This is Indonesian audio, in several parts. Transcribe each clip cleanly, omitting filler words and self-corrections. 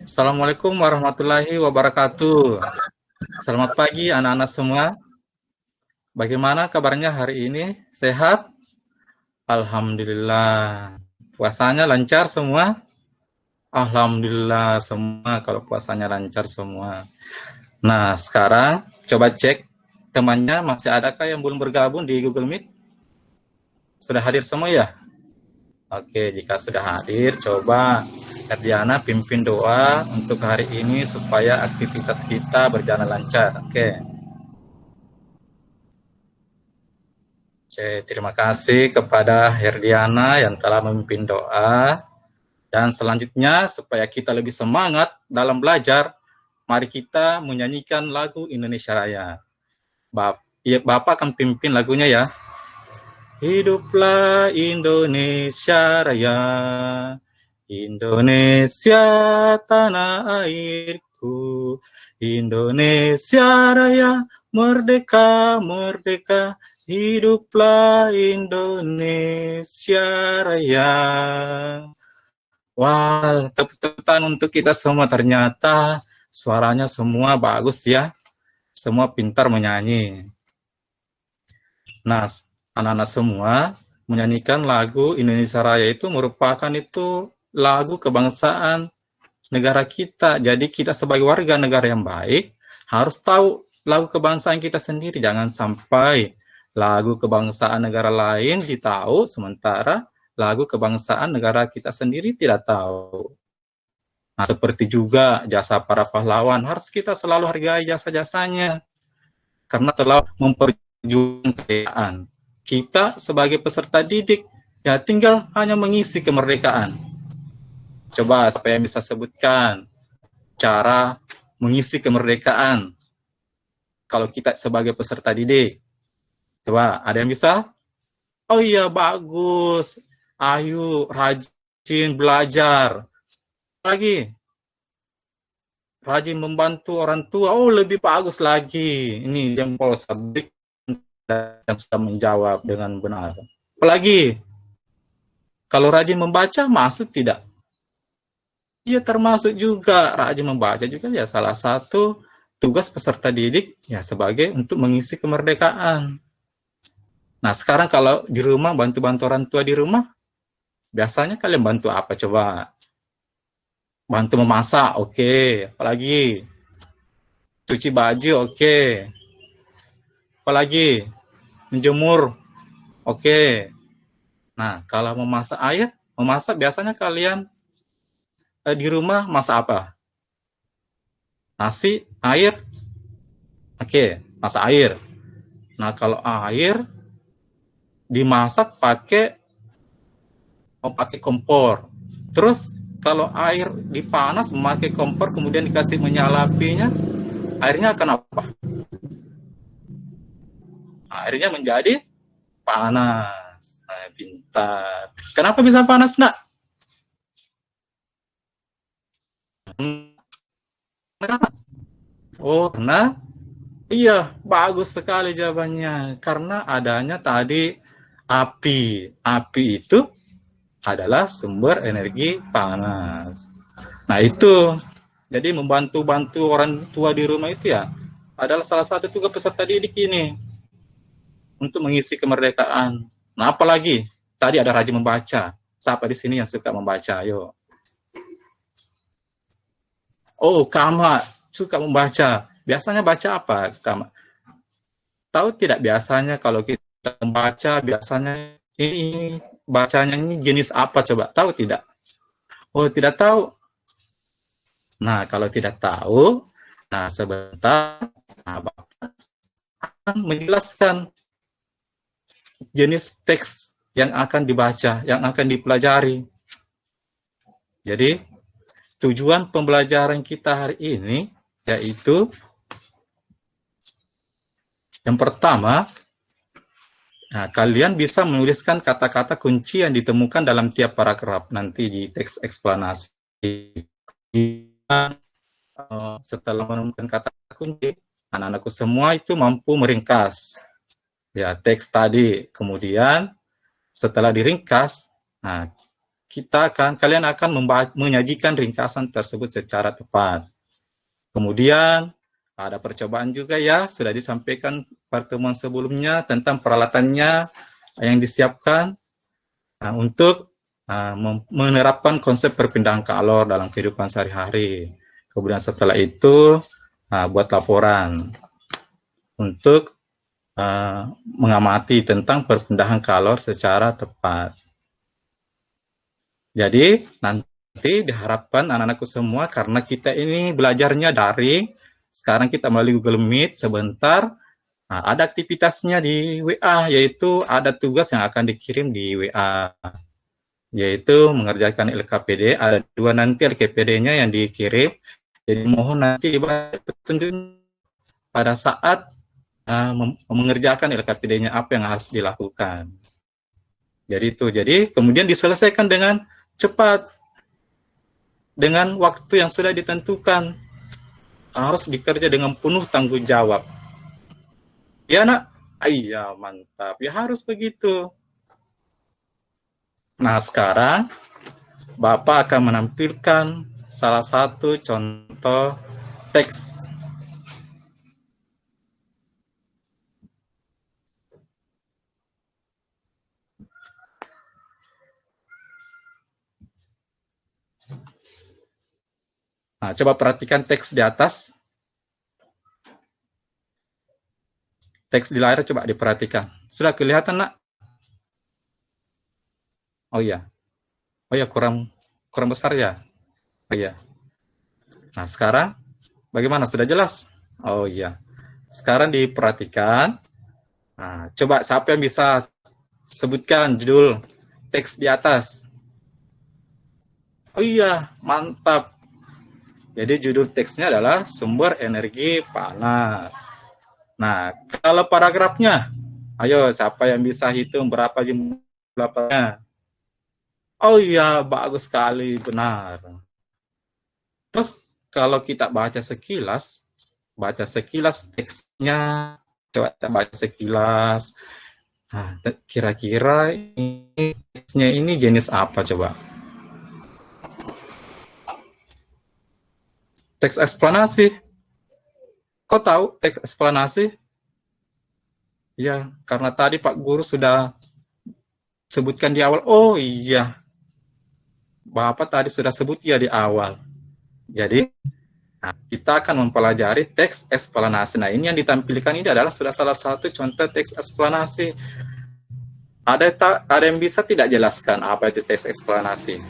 Assalamualaikum warahmatullahi wabarakatuh. Selamat pagi anak-anak semua. Bagaimana kabarnya hari ini? Sehat? Alhamdulillah. Puasanya lancar semua? Alhamdulillah semua kalau puasanya lancar semua. Nah, sekarang coba cek temannya masih adakah yang belum bergabung di Google Meet? Sudah hadir semua ya? Oke, jika sudah hadir, coba Diana pimpin doa untuk hari ini supaya aktivitas kita berjalan lancar. Oke. Terima kasih kepada Herdiana yang telah memimpin doa. Dan selanjutnya, supaya kita lebih semangat dalam belajar, mari kita menyanyikan lagu Indonesia Raya. Bapak akan pimpin lagunya ya. Hiduplah Indonesia Raya, Indonesia tanah airku, Indonesia Raya, merdeka, merdeka, hiduplah Indonesia Raya. Wah, tepuk-tepukan untuk kita semua, ternyata suaranya semua bagus ya, semua pintar menyanyi. Nah, anak-anak semua menyanyikan lagu Indonesia Raya itu merupakan itu lagu kebangsaan negara kita. Jadi kita sebagai warga negara yang baik harus tahu lagu kebangsaan kita sendiri. Jangan sampai lagu kebangsaan negara lain ditahu, sementara lagu kebangsaan negara kita sendiri tidak tahu. Nah, seperti juga jasa para pahlawan, harus kita selalu hargai jasa-jasanya, karena telah memperjuangkan kekayaan. Kita sebagai peserta didik, ya tinggal hanya mengisi kemerdekaan. Coba siapa yang bisa sebutkan cara mengisi kemerdekaan kalau kita sebagai peserta didik? Coba, ada yang bisa? Oh iya, bagus. Ayo, rajin belajar. Lagi, rajin membantu orang tua. Oh, lebih bagus lagi. Ini jempol sabik yang sudah menjawab dengan benar. Apalagi, kalau rajin membaca, masuk tidak? Iya, termasuk juga. Rajin membaca juga ya salah satu tugas peserta didik ya sebagai untuk mengisi kemerdekaan. Nah, sekarang kalau di rumah, bantu-bantu orang tua di rumah, biasanya kalian bantu apa coba? Bantu memasak, oke. Apalagi? Cuci baju, oke. Apalagi? Menjemur, oke. Nah, kalau memasak biasanya kalian di rumah masak apa? Nasi, air, oke, masak air. Nah, kalau air dimasak pakai kompor. Terus kalau air dipanas memakai kompor kemudian dikasih menyala apinya, airnya akan apa? Airnya menjadi panas. Nah, pintar. Kenapa bisa panas, nak? Kenapa? Oh, karena iya, bagus sekali jawabannya. Karena adanya tadi api. Api itu adalah sumber energi panas. Nah, itu. Jadi membantu-bantu orang tua di rumah itu ya adalah salah satu tugas peserta didik ini untuk mengisi kemerdekaan. Nah, apalagi tadi ada rajin membaca. Siapa di sini yang suka membaca? Ayo. Oh, Kama suka membaca. Biasanya baca apa, Kama? Tahu tidak biasanya kalau kita membaca, biasanya ini bacanya ini jenis apa coba? Tahu tidak? Oh, tidak tahu. Nah, kalau tidak tahu, nah sebentar, nah, Bapak akan menjelaskan jenis teks yang akan dibaca, yang akan dipelajari. Jadi, tujuan pembelajaran kita hari ini yaitu yang pertama, nah, kalian bisa menuliskan kata-kata kunci yang ditemukan dalam tiap paragraf nanti di teks eksplanasi. Setelah menemukan kata kunci, anak-anakku semua itu mampu meringkas ya teks tadi. Kemudian setelah diringkas, nah kalian akan menyajikan ringkasan tersebut secara tepat. Kemudian ada percobaan juga ya, sudah disampaikan pertemuan sebelumnya tentang peralatannya yang disiapkan untuk menerapkan konsep perpindahan kalor dalam kehidupan sehari-hari. Kemudian setelah itu buat laporan untuk mengamati tentang perpindahan kalor secara tepat. Jadi nanti diharapkan anak-anakku semua, karena kita ini belajarnya daring, sekarang kita melalui Google Meet sebentar, ada aktivitasnya di WA, yaitu ada tugas yang akan dikirim di WA, yaitu mengerjakan LKPD. Ada 2 nanti LKPD-nya yang dikirim, jadi mohon nanti dibaca petunjuk pada saat mengerjakan LKPD-nya apa yang harus dilakukan. Jadi itu, jadi kemudian diselesaikan dengan cepat, dengan waktu yang sudah ditentukan, harus dikerja dengan penuh tanggung jawab. Ya nak? Iya, mantap. Ya harus begitu. Nah, sekarang Bapak akan menampilkan salah satu contoh teks. Nah, coba perhatikan teks di atas. Teks di layar coba diperhatikan. Sudah kelihatan, nak? Oh iya. Oh iya, kurang besar ya? Oh iya. Nah, sekarang bagaimana? Sudah jelas? Oh iya. Sekarang diperhatikan. Nah, coba siapa yang bisa sebutkan judul teks di atas? Oh iya, mantap. Jadi judul teksnya adalah sumber energi panas. Nah, kalau paragrafnya, ayo siapa yang bisa hitung berapa jumlahnya? Oh iya, bagus sekali, benar. Terus kalau kita baca sekilas teksnya, coba kita baca sekilas. Nah, kira-kira ini teksnya ini jenis apa coba? Teks eksplanasi. Kok tahu teks eksplanasi? Ya, karena tadi Pak Guru sudah sebutkan di awal. Oh iya, Bapak tadi sudah sebut ya di awal. Jadi, kita akan mempelajari teks eksplanasi. Nah, ini yang ditampilkan ini adalah sudah salah satu contoh teks eksplanasi. Ada yang bisa tidak jelaskan apa itu teks eksplanasi?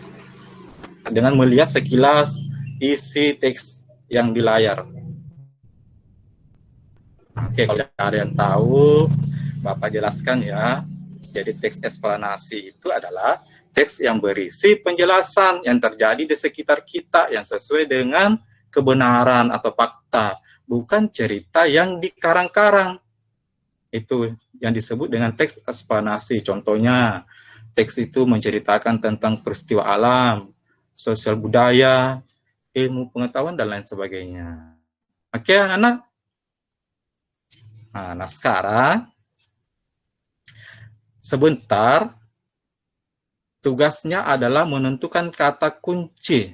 Dengan melihat sekilas isi teks yang di layar. Oke, kalau ada yang tahu, Bapak jelaskan ya. Jadi teks eksplanasi itu adalah teks yang berisi penjelasan yang terjadi di sekitar kita yang sesuai dengan kebenaran atau fakta, bukan cerita yang dikarang-karang. Itu yang disebut dengan teks eksplanasi. Contohnya, teks itu menceritakan tentang peristiwa alam, sosial budaya, ilmu pengetahuan, dan lain sebagainya. Oke, anak-anak? Nah, sekarang sebentar, tugasnya adalah menentukan kata kunci.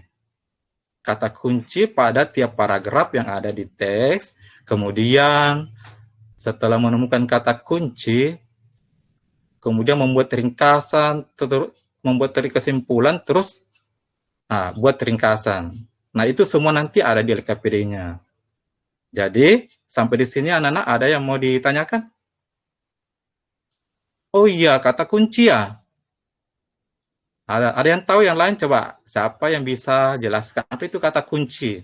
Kata kunci pada tiap paragraf yang ada di teks. Kemudian setelah menemukan kata kunci, kemudian membuat ringkasan, membuat kesimpulan, terus buat ringkasan. Nah, itu semua nanti ada di LKPD-nya. Jadi, sampai di sini anak-anak ada yang mau ditanyakan? Oh iya, kata kunci ya. Ada yang tahu yang lain? Coba, siapa yang bisa jelaskan apa itu kata kunci?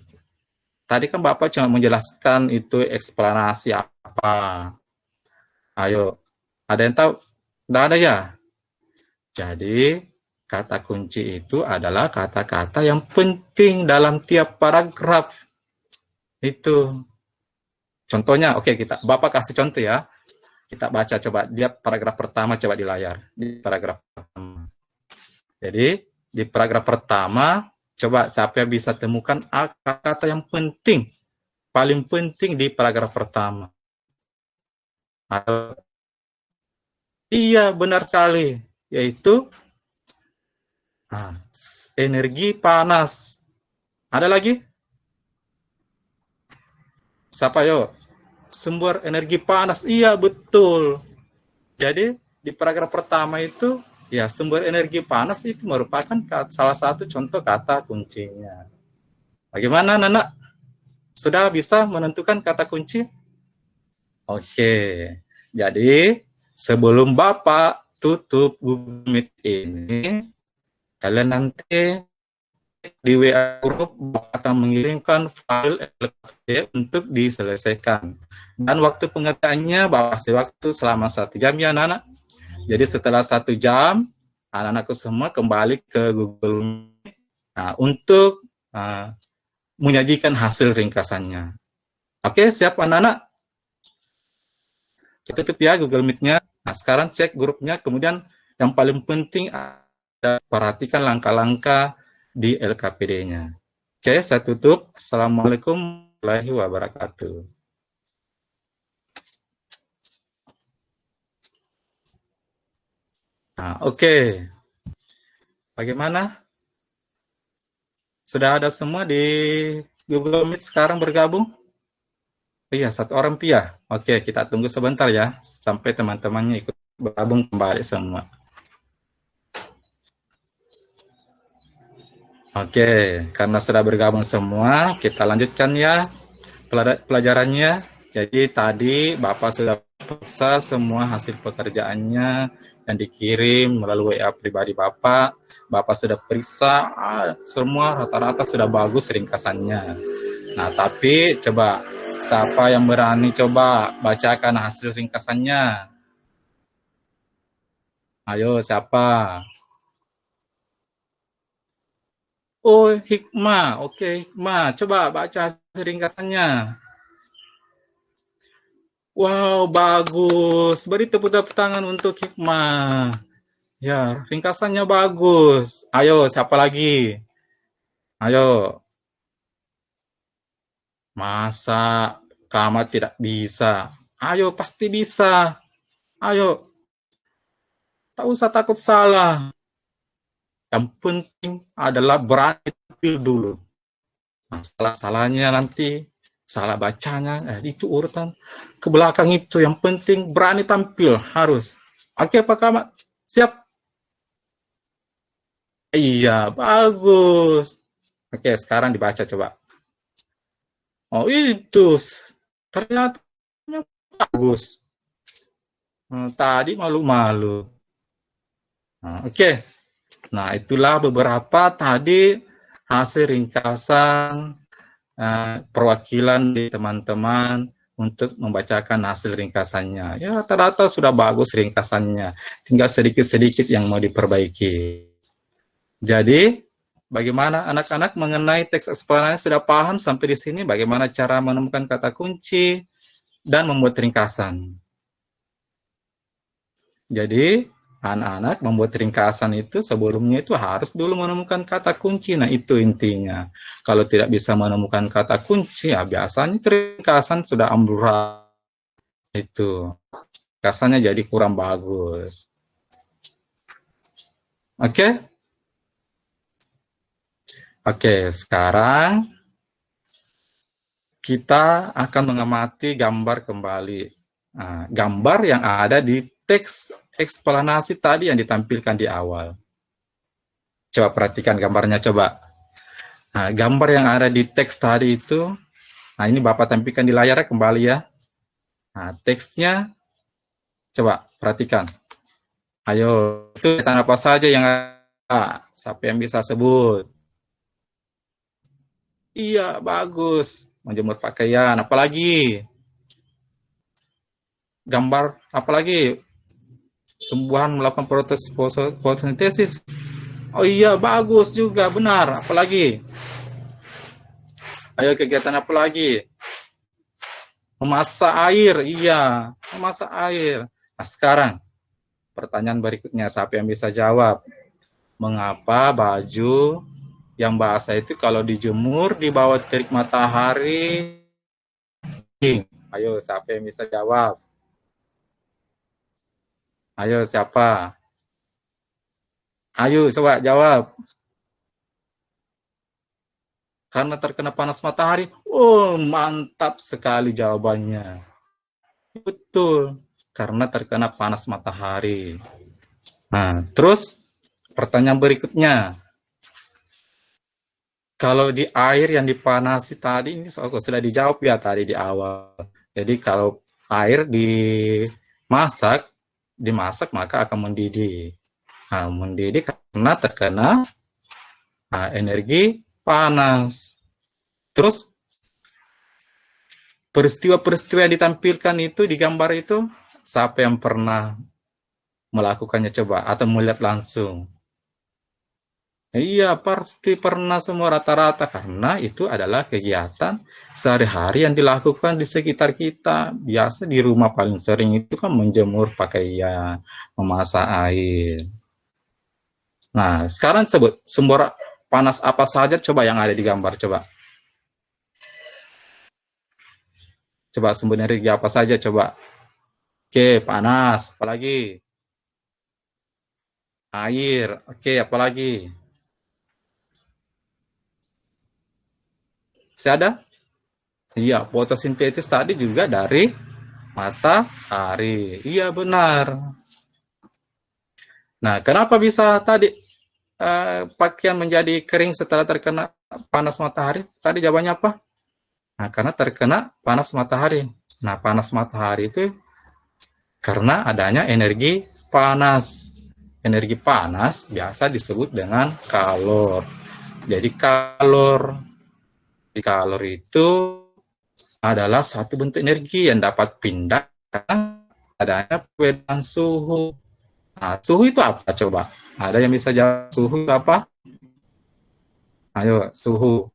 Tadi kan Bapak cuma menjelaskan itu eksplanasi apa. Ayo, ada yang tahu? Tidak ada ya? Jadi, kata kunci itu adalah kata-kata yang penting dalam tiap paragraf. Itu. Contohnya, oke, Bapak kasih contoh ya. Kita baca, coba lihat paragraf pertama, coba di layar. Di paragraf pertama. Jadi, di paragraf pertama, coba siapa yang bisa temukan kata-kata yang penting, paling penting di paragraf pertama. Iya, benar sekali. Yaitu, energi panas. Ada lagi? Siapa yo? Sumber energi panas. Iya, betul. Jadi di paragraf pertama itu ya sumber energi panas itu merupakan salah satu contoh kata kuncinya. Bagaimana, Nana? Sudah bisa menentukan kata kunci? Oke. Jadi sebelum Bapak tutup Google Meet ini, kalian nanti di WA grup Bapak akan mengirimkan file LKP untuk diselesaikan. Dan waktu pengerjaannya Bapak kasih waktu selama 1 jam ya anak-anak. Jadi setelah 1 jam, anak-anakku semua kembali ke Google Meet untuk menyajikan hasil ringkasannya. Oke, siap anak-anak? Kita tutup ya Google Meet-nya. Nah, sekarang cek grupnya, kemudian yang paling penting ada perhatikan langkah-langkah di LKPD-nya. Oke, saya tutup. Assalamualaikum warahmatullahi wabarakatuh. Nah, oke. Bagaimana? Sudah ada semua di Google Meet sekarang bergabung? Iya, 1 orang Pia. Oke, kita tunggu sebentar ya, sampai teman-temannya ikut bergabung kembali semua. Oke, karena sudah bergabung semua, kita lanjutkan ya pelajarannya. Jadi tadi Bapak sudah periksa semua hasil pekerjaannya yang dikirim melalui WA pribadi Bapak. Bapak sudah periksa semua rata-rata sudah bagus ringkasannya. Nah, tapi coba siapa yang berani coba bacakan hasil ringkasannya? Ayo, siapa? Oh, Hikmah. Oke, Hikmah. Coba baca hasil ringkasannya. Wow, bagus. Beri tepuk tangan untuk Hikmah. Ya, ringkasannya bagus. Ayo, siapa lagi? Ayo. Masa kamu tidak bisa? Ayo, pasti bisa. Ayo. Tak usah takut salah. Yang penting adalah berani tampil dulu. Salah-salahnya nanti, salah bacanya, itu urutan ke belakang itu. Yang penting berani tampil, harus. Oke, Pak Kamat? Siap? Iya, bagus. Oke, sekarang dibaca coba. Oh, itu. Ternyata bagus. Tadi malu-malu. Oke. Nah, itulah beberapa tadi hasil ringkasan perwakilan di teman-teman untuk membacakan hasil ringkasannya. Ya, rata-rata sudah bagus ringkasannya. Tinggal sedikit-sedikit yang mau diperbaiki. Jadi, bagaimana anak-anak mengenai teks eksplanasi sudah paham sampai di sini bagaimana cara menemukan kata kunci dan membuat ringkasan. Jadi, anak-anak membuat ringkasan itu sebelumnya itu harus dulu menemukan kata kunci. Nah, itu intinya. Kalau tidak bisa menemukan kata kunci, ya biasanya ringkasan sudah amburadul. Itu. Ringkasannya jadi kurang bagus. Oke? Oke, sekarang kita akan mengamati gambar kembali. Nah, gambar yang ada di teks eksplanasi tadi yang ditampilkan di awal. Coba perhatikan gambarnya, coba. Nah, gambar yang ada di teks tadi itu, nah ini Bapak tampilkan di layar kembali ya. Nah, teksnya, coba perhatikan. Ayo, itu apa saja yang ada? Siapa yang bisa sebut? Iya, bagus. Menjemur pakaian, apalagi? Gambar, apalagi? Tumbuhan melakukan fotosintesis. Oh iya, bagus juga, benar. Apalagi? Ayo, kegiatan apa lagi? Memasak air, iya. Memasak air. Nah, sekarang, pertanyaan berikutnya, siapa yang bisa jawab? Mengapa baju yang basah itu kalau dijemur di bawah terik matahari? Ayo, siapa yang bisa jawab? Ayo, siapa? Ayo, coba jawab. karena terkena panas matahari. Oh, mantap sekali jawabannya. Betul, karena terkena panas matahari. Nah, terus pertanyaan berikutnya. Kalau di air yang dipanasi tadi, ini sudah dijawab ya tadi di awal. Jadi kalau air dimasak maka akan mendidih. Nah, mendidih karena terkena energi panas. Terus peristiwa-peristiwa yang ditampilkan itu di gambar itu, siapa yang pernah melakukannya coba atau melihat langsung? Iya, pasti pernah semua rata-rata karena itu adalah kegiatan sehari-hari yang dilakukan di sekitar kita. Biasa di rumah paling sering itu kan menjemur pakaian, memasak air. Nah, sekarang sebut sumber panas apa saja coba yang ada di gambar coba. Coba sumber energi apa saja coba. Oke, panas, apalagi? Air, oke, apalagi? Masih ada? Iya, fotosintesis tadi juga dari matahari. Iya, benar. Nah, kenapa bisa tadi pakaian menjadi kering setelah terkena panas matahari? Tadi jawabannya apa? Nah, karena terkena panas matahari. Nah, panas matahari itu karena adanya energi panas. Energi panas biasa disebut dengan kalor. Jadi kalor itu adalah satu bentuk energi yang dapat pindah karena adanya perbedaan suhu. Nah, suhu itu apa coba? Ada yang bisa jawab suhu itu apa? Ayo, suhu.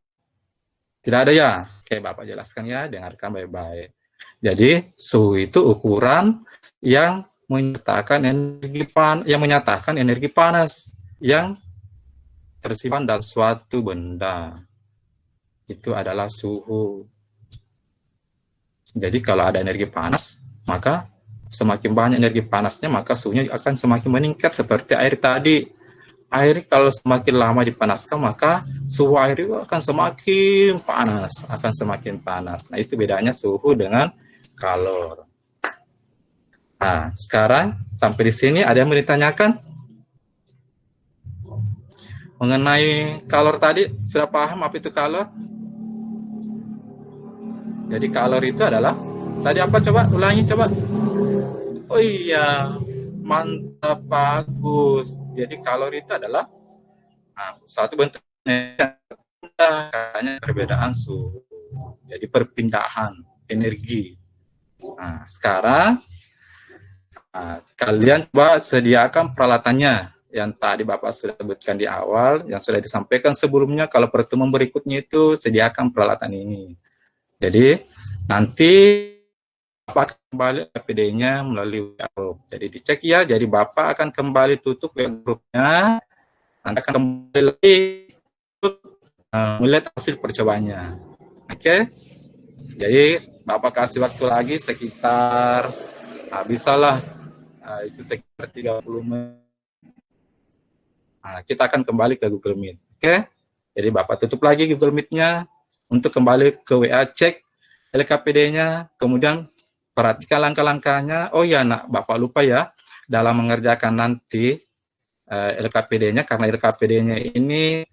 Tidak ada ya? Oke, Bapak jelaskan ya, dengarkan baik-baik. Jadi, suhu itu ukuran yang menyatakan energi panas yang tersimpan dalam suatu benda. Itu adalah suhu. Jadi kalau ada energi panas, maka semakin banyak energi panasnya, maka suhunya akan semakin meningkat seperti air tadi. Air kalau semakin lama dipanaskan, maka suhu air itu akan semakin panas. Nah, itu bedanya suhu dengan kalor. Nah, sekarang sampai di sini ada yang mau ditanyakan? Mengenai kalor tadi, sudah paham apa itu kalor? Jadi kalor itu adalah, tadi apa coba, ulangi coba. Oh iya, mantap, bagus. Jadi kalor itu adalah satu bentuknya katanya perbedaan suhu. Jadi perpindahan energi. Nah, sekarang kalian coba sediakan peralatannya yang tadi Bapak sudah sebutkan di awal, yang sudah disampaikan sebelumnya. Kalau pertemuan berikutnya itu sediakan peralatan ini. Jadi nanti Bapak kembali APD-nya melalui WA group. Jadi dicek ya, jadi Bapak akan kembali tutup WA grupnya, Anda akan kembali lagi melihat hasil percobaannya. Oke? Jadi Bapak kasih waktu lagi sekitar, bisalah itu sekitar 30 menit. Nah, kita akan kembali ke Google Meet. Oke? Jadi Bapak tutup lagi Google Meet-nya untuk kembali ke WA, cek LKPD-nya, kemudian perhatikan langkah-langkahnya. Oh ya, Bapak lupa ya, dalam mengerjakan nanti LKPD-nya, karena LKPD-nya ini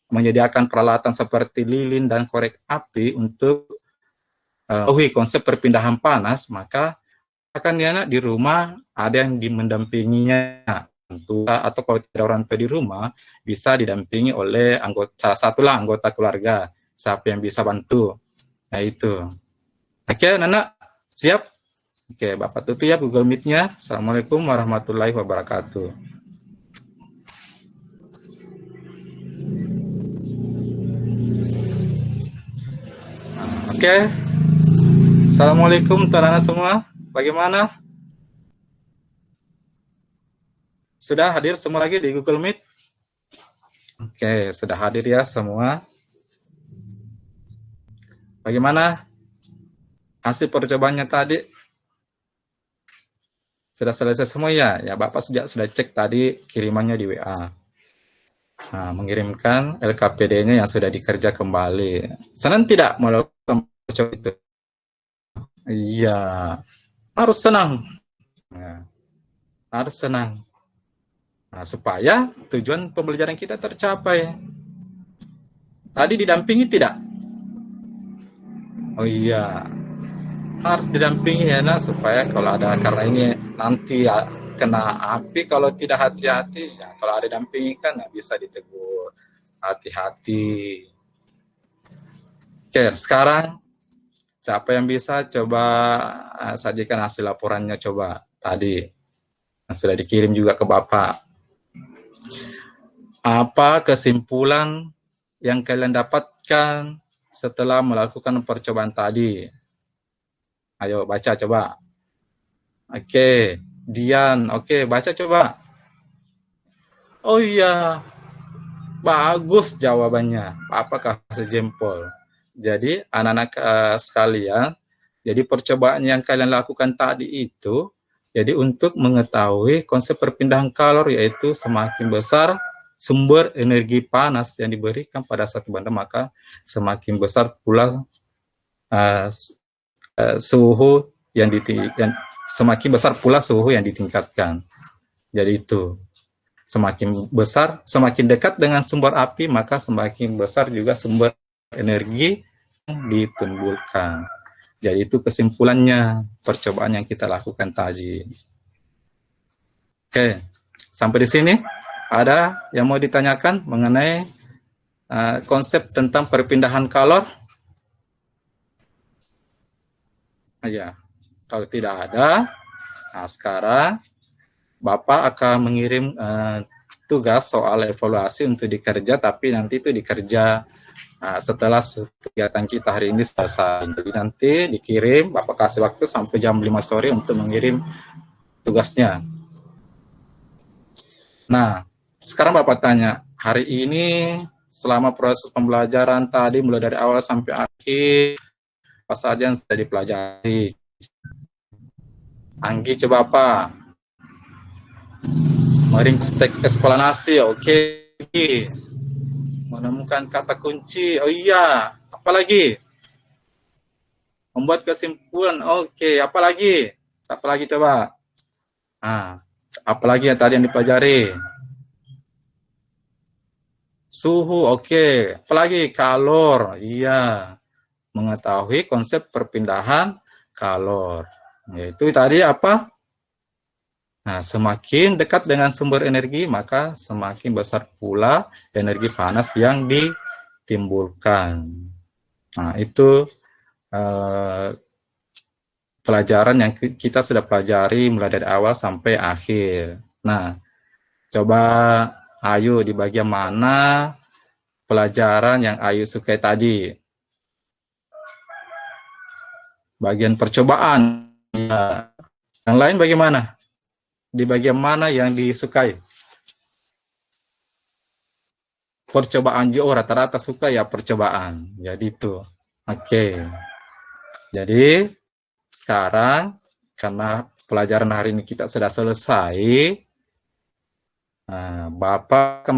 menyediakan peralatan seperti lilin dan korek api untuk konsep perpindahan panas, maka akan ya di rumah ada yang mendampinginya, atau kalau tidak orang tua di rumah bisa didampingi oleh salah satulah anggota keluarga, siapa yang bisa bantu. Nah itu. Oke, Nana, siap? Oke, Bapak tutup ya Google Meet-nya. Assalamualaikum warahmatullahi wabarakatuh. Oke. Assalamualaikum teman-teman semua. Bagaimana? Sudah hadir semua lagi di Google Meet? Oke, sudah hadir ya semua. Bagaimana hasil percobaannya tadi? Sudah selesai semua ya? Ya, Bapak sudah cek tadi kirimannya di WA. Nah, mengirimkan LKPD-nya yang sudah dikerja kembali. Senang tidak melakukan percobaan itu? Iya, harus senang. Nah, harus senang. Nah, supaya tujuan pembelajaran kita tercapai. Tadi didampingi tidak? Oh iya, harus didampingi ya, nah, supaya kalau ada, karena ini nanti ya, kena api kalau tidak hati-hati. Ya, kalau ada dampingi kan nah, bisa ditegur. Hati-hati. Oke, sekarang siapa yang bisa coba sajikan hasil laporannya coba tadi yang sudah dikirim juga ke Bapak. Apa kesimpulan yang kalian dapatkan setelah melakukan percobaan tadi? Ayo baca coba. Oke, Dian, oke baca coba. Oh iya, bagus jawabannya. Apakah sejempol? Jadi anak-anak sekalian, jadi percobaan yang kalian lakukan tadi itu, jadi untuk mengetahui konsep perpindahan kalor, yaitu semakin besar sumber energi panas yang diberikan pada satu benda, maka semakin besar pula suhu yang semakin besar pula suhu yang ditingkatkan. Jadi itu semakin besar, semakin dekat dengan sumber api, maka semakin besar juga sumber energi yang ditimbulkan. Jadi itu kesimpulannya percobaan yang kita lakukan tadi. Oke, sampai di sini ada yang mau ditanyakan mengenai konsep tentang perpindahan kalor? Ya, kalau tidak ada, nah sekarang Bapak akan mengirim tugas soal evaluasi untuk dikerja, tapi nanti itu dikerja setelah kegiatan kita hari ini selesai. Jadi nanti dikirim, Bapak kasih waktu sampai jam 5 sore untuk mengirim tugasnya. Nah, sekarang Bapak tanya, hari ini selama proses pembelajaran tadi mulai dari awal sampai akhir, apa saja yang sudah dipelajari? Anggi coba apa? Meringkas teks eksplanasi, oke. Menemukan kata kunci, oh iya. Apalagi? Membuat kesimpulan, oke. Apalagi? Apa lagi coba? Apalagi yang tadi yang dipelajari? Suhu, oke. Apalagi? Kalor, iya. Mengetahui konsep perpindahan kalor. Yaitu tadi apa? Nah, semakin dekat dengan sumber energi, maka semakin besar pula energi panas yang ditimbulkan. Nah, itu pelajaran yang kita sudah pelajari mulai dari awal sampai akhir. Nah, coba Ayu di bagian mana pelajaran yang Ayu sukai tadi? Bagian percobaan. Nah, yang lain bagaimana? Di bagian mana yang disukai? Percobaan juga rata-rata suka ya percobaan. Jadi itu. Oke. Jadi sekarang karena pelajaran hari ini kita sudah selesai, Bapak akan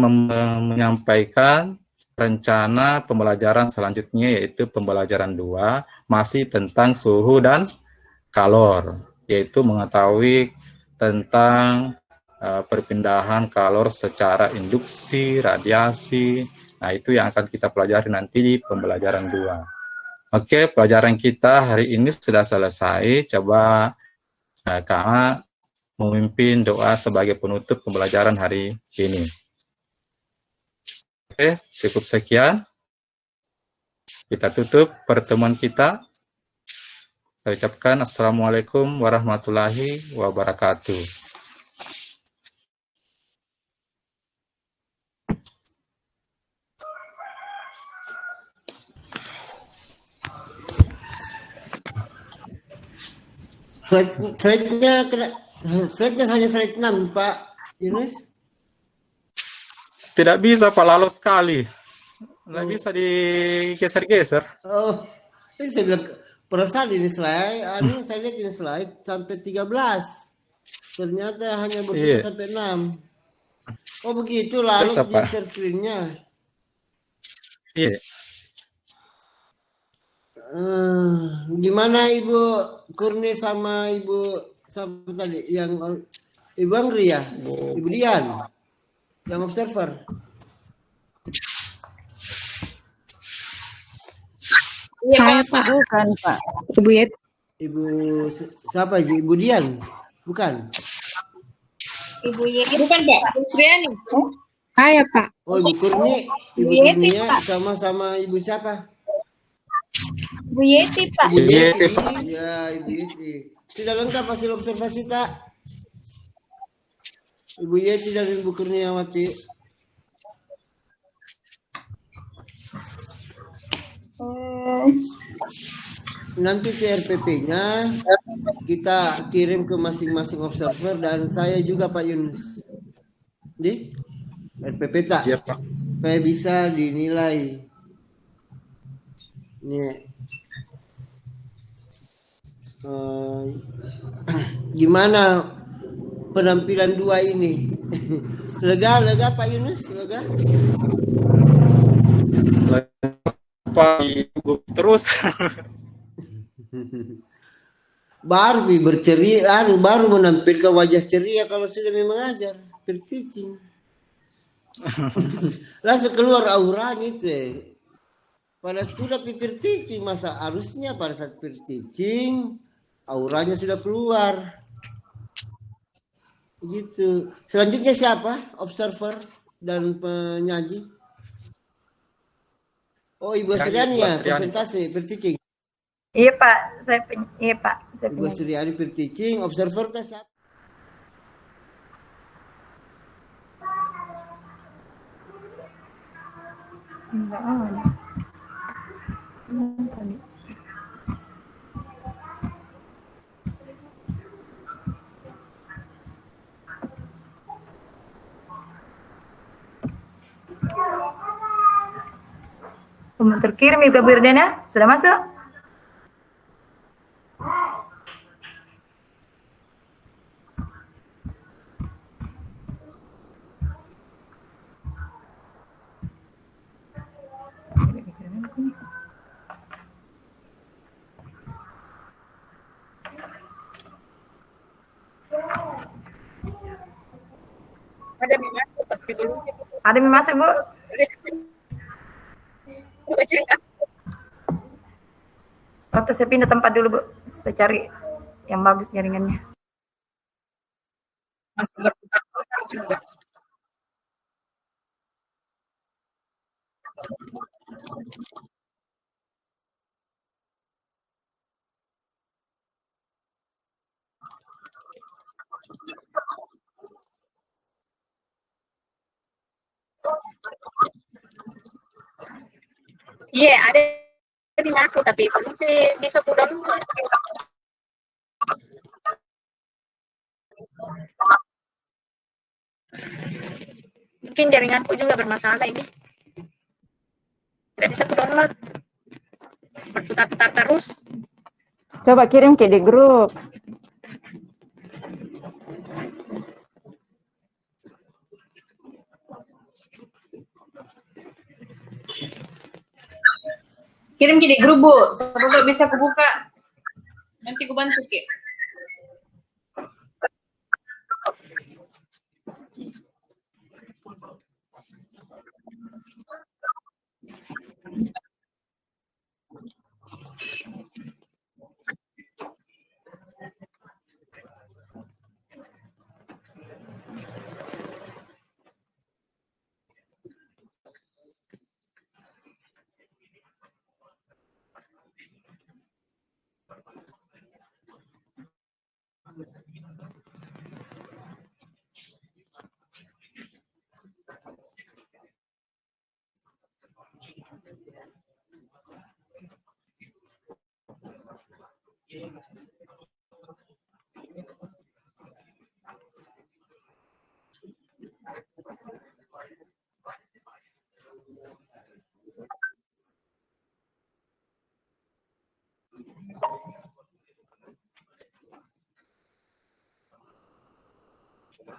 menyampaikan rencana pembelajaran selanjutnya, yaitu pembelajaran 2 masih tentang suhu dan kalor, yaitu mengetahui tentang perpindahan kalor secara induksi, radiasi. Nah, itu yang akan kita pelajari nanti di pembelajaran 2. Oke, pelajaran kita hari ini sudah selesai. Coba Kak memimpin doa sebagai penutup pembelajaran hari ini. Oke, cukup sekian. Kita tutup pertemuan kita. Saya ucapkan Assalamualaikum warahmatullahi wabarakatuh. Slide-nya hanya slide 6, Pak Yunus. Tidak bisa, Pak, lalu sekali. Nggak bisa digeser-geser. Oh, ini saya bilang, perasaan ini slide, saya lihat ini slide sampai 13. Ternyata hanya berpindah sampai 6. Oh begitu, lalu Terus di apa? share screen-nya. Iya. Gimana Ibu Kurni sama Ibu siapa tadi yang Ibu Angri ya? Ibu Dian yang observer. Saya Pak, bukan Pak. Ibu Yeti. Ibu siapa aja? Ibu Dian, bukan? Ibu Yeti. Bukan Pak, Bu Triani. Saya Pak. Oh Ibu Kurni, Ibu Ibu Yeti, Kurnia Pak. sama Ibu siapa? Ibu Yeti Pak. Ibu Yeti, Pak. ya Ibu Yeti. Sudah lengkap hasil observasi tak? Ibu Yeti dan Ibu Kurniawati. Nanti TRPP-nya kita kirim ke masing-masing observer dan saya juga Pak Yunus. Di RPP tak? Iya, Pak. Supaya bisa dinilai. Nih. Gimana penampilan dua ini? Lega Pak Yunus, lega? Pak gugup terus. Baru berceria, baru menampilkan wajah ceria kalau sudah mengajar, berteaching. Langsung keluar auranya itu. Pada sudah pipir teaching, masa harusnya pada saat pipir teaching auranya sudah keluar. Gitu. Selanjutnya siapa? Observer dan penyaji. Oh Ibu Asriani ya, presentasi pipir teaching. Iya Pak, iya Pak. Ibu Asriani pipir teaching, observer tes siapa? Enggak ada. Belum terkirim Ibu Birdana, sudah masuk? Ada yang masuk tapi belum. Ada yang masuk Bu? Waktu saya pindah tempat dulu Bu, saya cari yang bagus jaringannya. Iya, ada yang masuk tapi belum bisa ku download. Mungkin jaringanku juga bermasalah ini. Tidak bisa ku download. Berputar-putar terus. Coba kirim ke di grup. Kirim di grup Bu, supaya bisa ku buka. Nanti ku bantu Ki.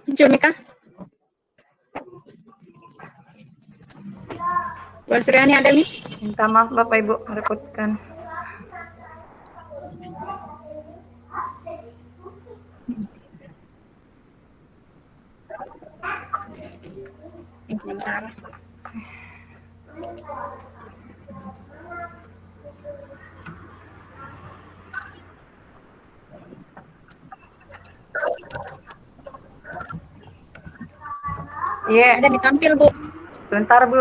Muncul Mika? Bu Suryani ada nih? Minta maaf Bapak Ibu merepotkan. Sebentar. Iya, Ada ditampil Bu. sebentar Bu.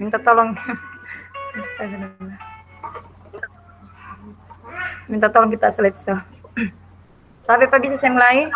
Minta tolong. Astagfirullah. Minta tolong kita selesai. Tapi Pak bisa saya mulai?